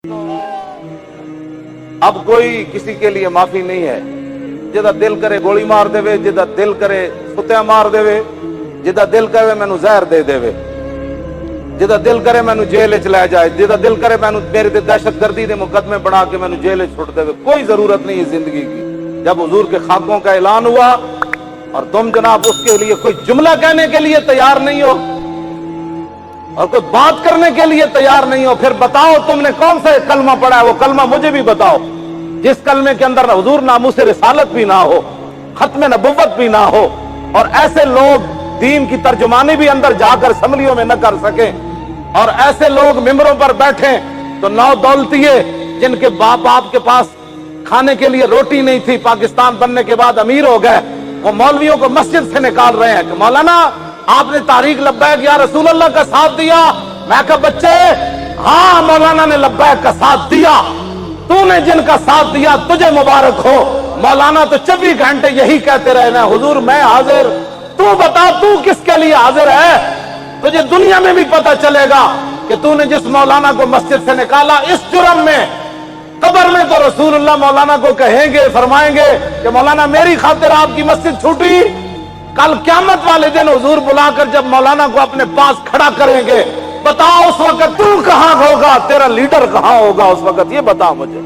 अब कोई किसी के लिए माफी नहीं है। जिदा दिल करे गोली मार देवे, जिदा दिल करे सुत्या मार देवे, जिदा दिल करे मैनू जहर दे देवे, जिदा दिल करे मैनू जेल च लै जाए, जिदा दिल करे मैनू मेरे ते दहशतगर्दी के मुकदमे बना के मैनू जेल च छुट देवे। कोई जरूरत नहीं है जिंदगी की। जब हुजूर के खाकों का ऐलान हुआ और तुम जनाब उसके लिए कोई जुमला कहने के लिए तैयार नहीं हो और कोई बात करने के लिए तैयार नहीं हो, फिर बताओ तुमने कौन सा कलमा पढ़ा है? वो कलमा मुझे भी बताओ जिस कलमे के अंदर हुजूर नामूस रिसालत भी ना हो, खत्म नबुव्वत भी ना हो, और ऐसे लोग दीन की तर्जुमानी भी अंदर जाकर असम्बलियों में न कर सके, और ऐसे लोग मिंबरों पर बैठे तो नौ दौलतिये जिनके बाप आपके पास खाने के लिए रोटी नहीं थी, पाकिस्तान बनने के बाद अमीर हो गए, वो मौलवियों को मस्जिद से निकाल रहे हैं कि मौलाना आपने तारीख लब्बैक या रसूल अल्लाह का साथ दिया। मैं कहा बच्चे, हाँ मौलाना ने लब्बैक का साथ दिया, तूने जिनका साथ दिया तुझे मुबारक हो। मौलाना तो 24 घंटे यही कहते रहे ना, हुजूर मैं हाजिर, तू बता तू किसके लिए हाजिर है? तुझे दुनिया में भी पता चलेगा कि तूने जिस मौलाना को मस्जिद से निकाला इस जुर्म में, कब्र में तो रसूलुल्लाह मौलाना को कहेंगे, फरमाएंगे कि मौलाना मेरी खातिर आपकी मस्जिद छूटी। कल क़यामत वाले दिन हुजूर बुलाकर जब मौलाना को अपने पास खड़ा करेंगे, बताओ उस वक्त तू कहां होगा, तेरा लीडर कहां होगा उस वक्त? ये बता मुझे।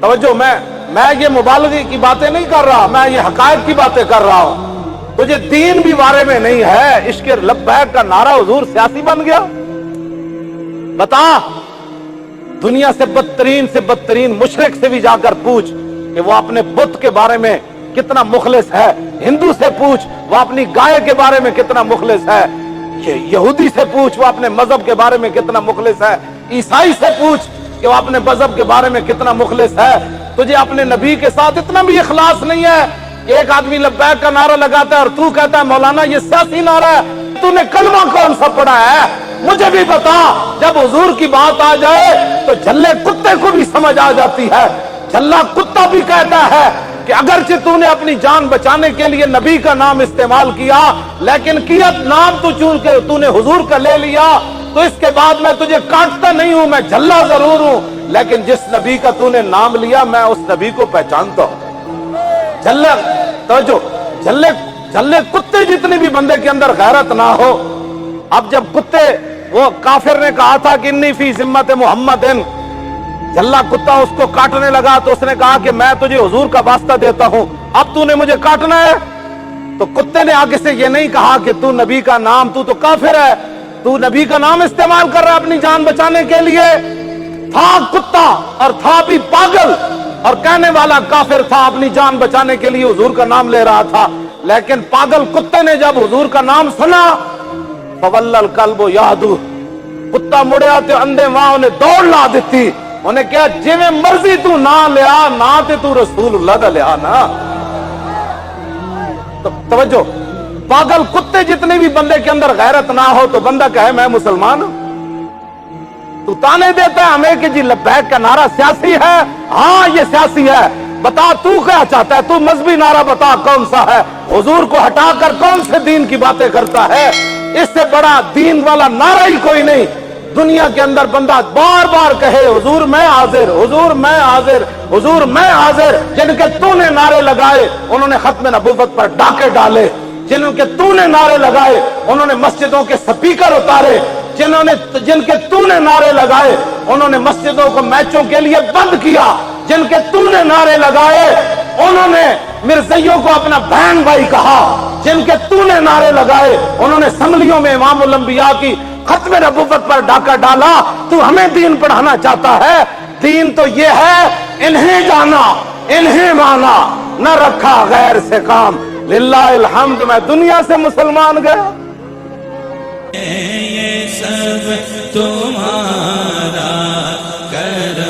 तवज्जो, मैं ये मुबालगी की बातें नहीं कर रहा, मैं ये हकायत की बातें कर रहा हूं। तुझे दीन भी बारे में नहीं है। इश्क लब्बैक का नारा हुजूर सियासी बन गया। बता, दुनिया से बदतरीन मुशरिक से भी जाकर पूछ कि वो अपने बुत के बारे में कितना मुखलिस है। हिंदू से पूछ वो अपनी गाय के बारे में कितना मुखलिस है। यहूदी से पूछ वो अपने मजहब के बारे में कितना मुखलिस है। ईसाई से पूछ कि वो अपने मजहब के बारे में कितना मुखलिस है। तुझे अपने नबी के साथ इतना भी इखलास नहीं है। एक आदमी लब्बैक का नारा लगाता है और तू कहता है मौलाना ये सियासी नारा है। तूने कलमा कौन सा पढ़ा है? मुझे भी बता। जब हुजूर की बात आ जाए तो झल्ले कुत्ते को भी समझ आ जाती है। झल्ला कुत्ता भी कहता है कि अगरचे तूने अपनी जान बचाने के लिए नबी का नाम इस्तेमाल किया, लेकिन किया नाम तो चुन के तूने हुजूर का ले लिया, तो इसके बाद मैं तुझे काटता नहीं हूं, मैं झल्ला जरूर हूं, लेकिन जिस नबी का तूने नाम लिया मैं उस नबी को पहचानता हूं। झल्ले तो जो झल्ले कुत्ते जितने भी बंदे के अंदर गैरत ना हो। अब जब कुत्ते, वो काफिर ने कहा था कि इन्नी फी जिम्मत मुहम्मदिन, झल्ला कुत्ता उसको काटने लगा तो उसने कहा कि मैं तुझे हुजूर का वास्ता देता हूं, अब तूने मुझे काटना है। तो कुत्ते ने आगे से ये नहीं कहा कि तू नबी का नाम, तू तो काफिर है, तू नबी का नाम इस्तेमाल कर रहा है अपनी जान बचाने के लिए। था कुत्ता और था भी पागल, और कहने वाला काफिर था, अपनी जान बचाने के लिए हुजूर का नाम ले रहा था। लेकिन पागल कुत्ते ने जब हुजूर का नाम सुना, फवल्लल कल्बु यादू, कुत्ता मुड़िया ते अंधे वहां उन्हें दौड़ ला दी। उन्हें क्या जिਵੇਂ मर्जी तू ना लिया, ना ते तू रसूलुल्लाह दा लिया ना। तो तवज्जो, पागल कुत्ते जितने भी बंदे के अंदर गैरत ना हो तो बंदा कहे मैं मुसलमान हूं। तू ताने देता है हमें कि जी लब्बैक का नारा सियासी है। हाँ ये सियासी है। बता तू क्या चाहता है? तू मजहबी नारा बता कौन सा है? हुजूर को हटाकर कौन से दीन की बातें करता है? इससे बड़ा दीन वाला नारा ही कोई नहीं। दुनिया के अंदर बंदा बार बार कहे हुजूर मैं हाजिर, हुजूर मैं हाजिर, हुजूर मैं हाजिर। जिनके तूने नारे लगाए उन्होंने खत्म नबुव्वत पर डाके डाले, जिनके तूने नारे लगाए उन्होंने मस्जिदों के स्पीकर उतारे, जिनके तूने नारे लगाए उन्होंने मस्जिदों को मैचों के लिए बंद किया, जिनके तूने नारे लगाए उन्होंने मिर्ज़इयों को अपना बहन भाई कहा, जिनके तूने नारे लगाए उन्होंने असम्बलियों में इमामुल अंबिया की खत्म नबुव्वत पर डाका डाला। तू हमें दीन पढ़ाना चाहता है? दीन तो ये है, इन्हें जाना इन्हें माना, न रखा गैर से काम। लिल्लाहिल हम्द, मैं दुनिया से मुसलमान गया। ये सब तुम्हारा कर